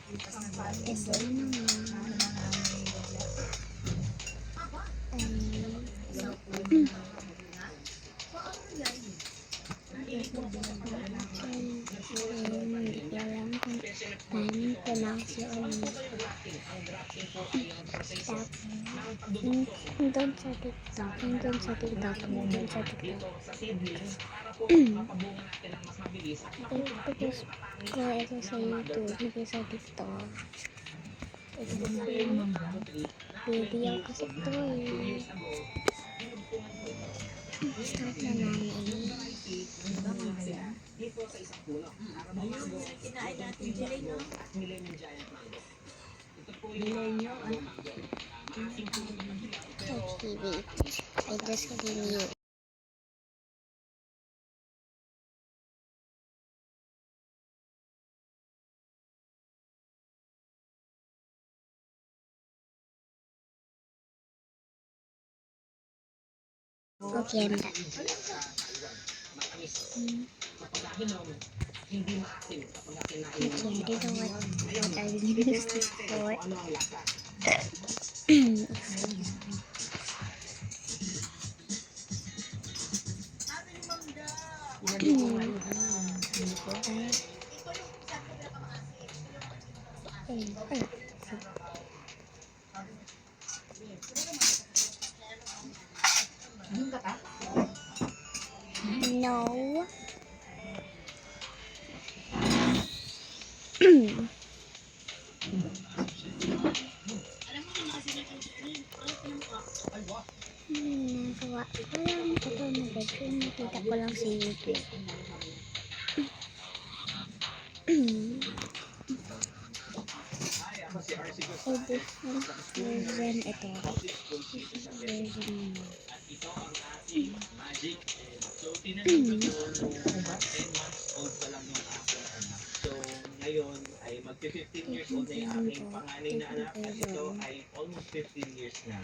Ito naman hindi ko alam kung paano pronunciation. Doon sa TikTok. Ipopost ko ito sa YouTube, hindi sa TikTok. Ito video kasi ito eh. Start na namin. Okay, wait. I just continue. Okay, I'm done. Okay, I don't know what I used this for. No. Nagawa ko lang ito na bedroom. Nakita ko lang sa YouTube. So different version ito. Version So, ngayon ay mag-15 years old na yung aking panganay na anak at ito ay almost 15 years na.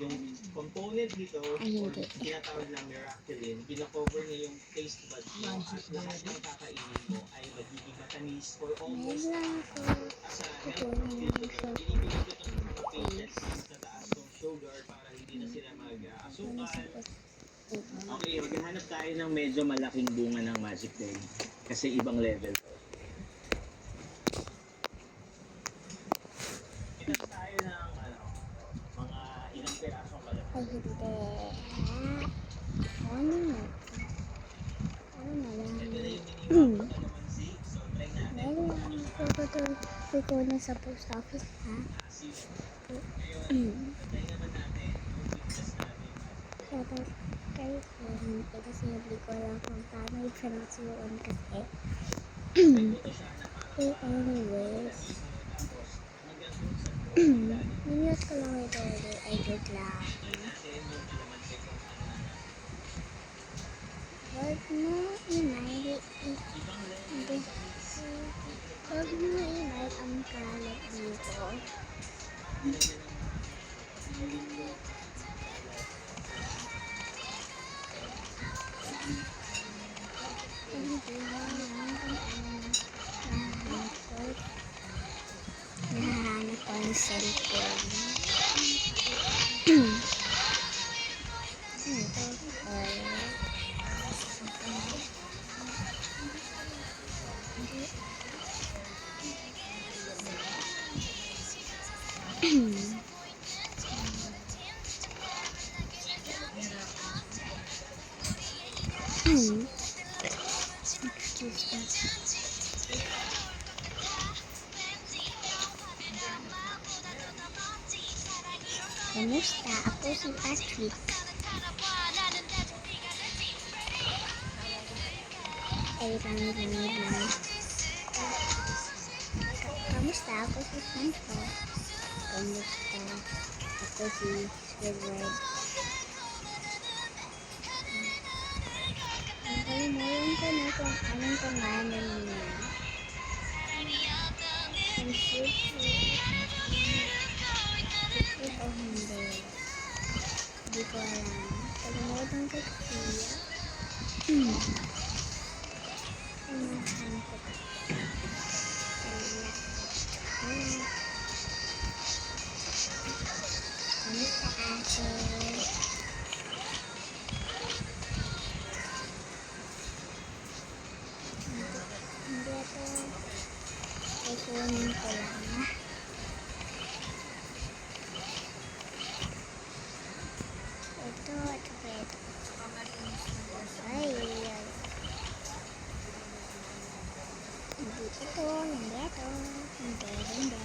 Yung component dito, tinatawag na Miraculin, binakover niya yung taste buds mo at lahat ng kakainin mo ay magiging matamis for almost as a health nutrition. Binibigyan ko ito sa mga patients sa taas ng sugar para hindi na sila mag-asukal. Okay, maghanap tayo ng medyo malaking bunga ng magic day kasi ibang level. Kita tayo ng mga ilang perasong malaki. ay hindi. Ano na? Ano na lang? Well, ko na sa post office, ha? Shoutout kay Femi. Kasi hindi ko alam kung paano yung pronunciation kasi. So, anyways. Minute ko lang ito ulit. Ay, joke lang. Huwag mo i-like ang kalat dito. Nahanap ko ang cellphone. Excuse me. Kamusta? Ako si Patrick. Ay, rangin lang. Kamusta? Ako si Santo. Kamusta? Ako si Squidward. Nakalimutan ko na kung anong pangalan niya. Ang sweet o hindi. Hindi ko alam. Kalimutan ko siya. Unahan ko. Kaya. Kunin ko lang. Ito, at saka ito. Ay, ay. Hindi ito, hindi ito. Hindi.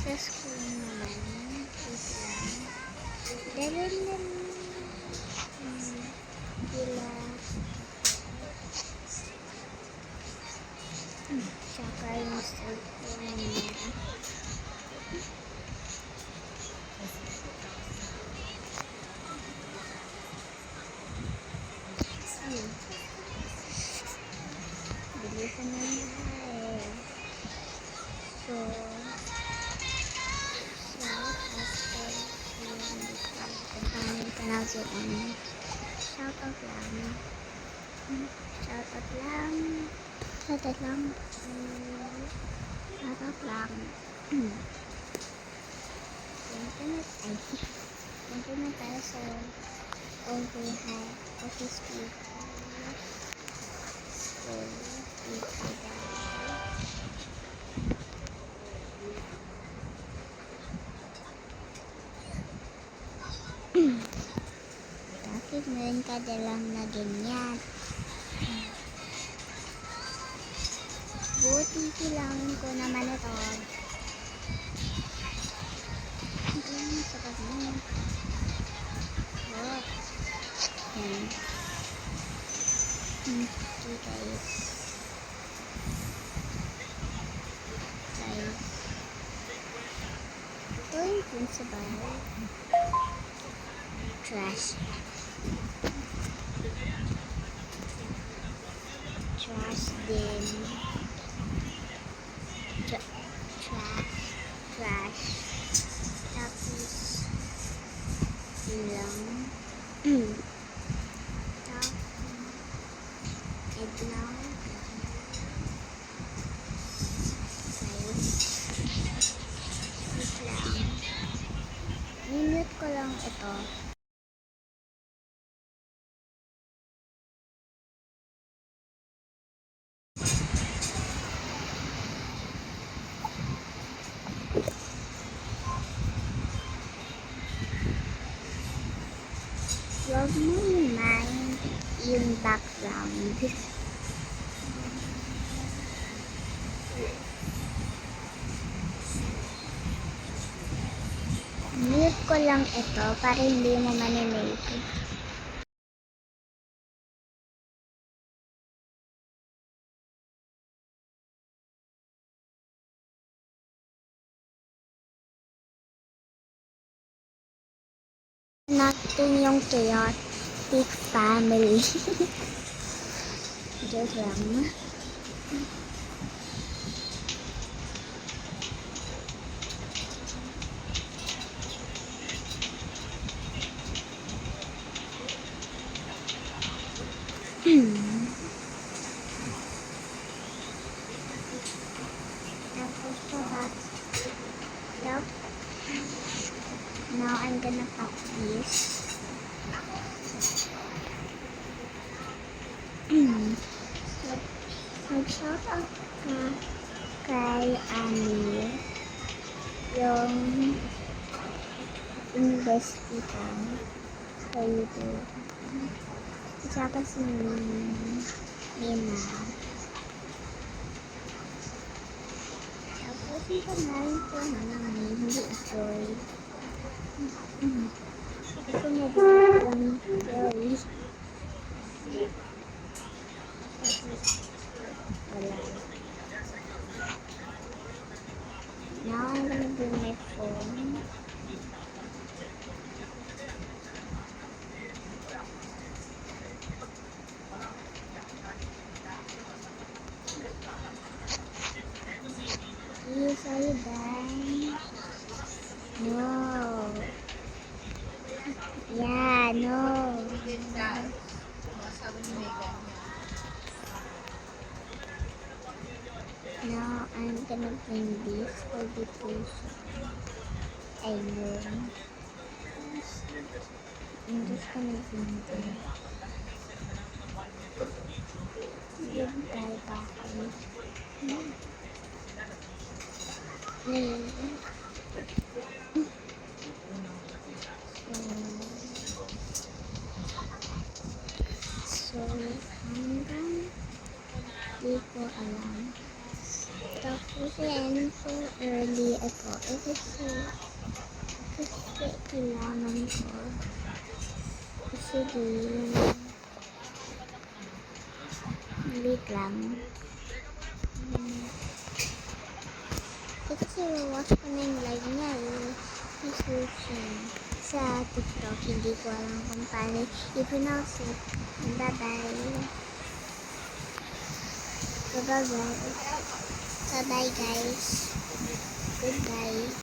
Sa school naman, wait lang. Dalin. Gila. Tsaka yung cellphone niya. Bilisan na nga eh. So, after kung paano yung pronounce yung ano. Shoutout lang. Shoutout lang. Punta na tayo sa office people. So, dito tayo. Bakit meron ka dalang na ganyan? Buti kailangan ko naman ito. Sarap na. Oh. Yan. Okay guys. Ito yung principal. Trash din. Trash. Tapos lang. Eglaw. Wait lang. Minute ko lang ito. Huwag mo i-mind yung background. Mute ko lang ito para hindi mo maninake. Natin yung chaotic family. Joke lang. Tapos now I'm gonna cut this. Mag-shoutout ka kay Ami, yung investiga sa YouTube. Saka si Nina. Tapos yung pangalan ko naman hindi Joy. Ito na din Joy. Wala. Now I'm gonna bring my phone. Yes, are you done? No. Yeah, no. Now I'm gonna bring this for the patient. I know. I'm just gonna zoom in. Goodbye ba ako? Ngayon. So, hanggang di ko alam. Tapos yan, so early ako. Kasi kailangan ko. Kasi wait lang. Kasi watch ko na yung live niya yung searching sa TikTok. Hindi ko alam kung paano i-pronounce it. Bye-bye. Bye-bye. Bye-bye guys. Goodbye.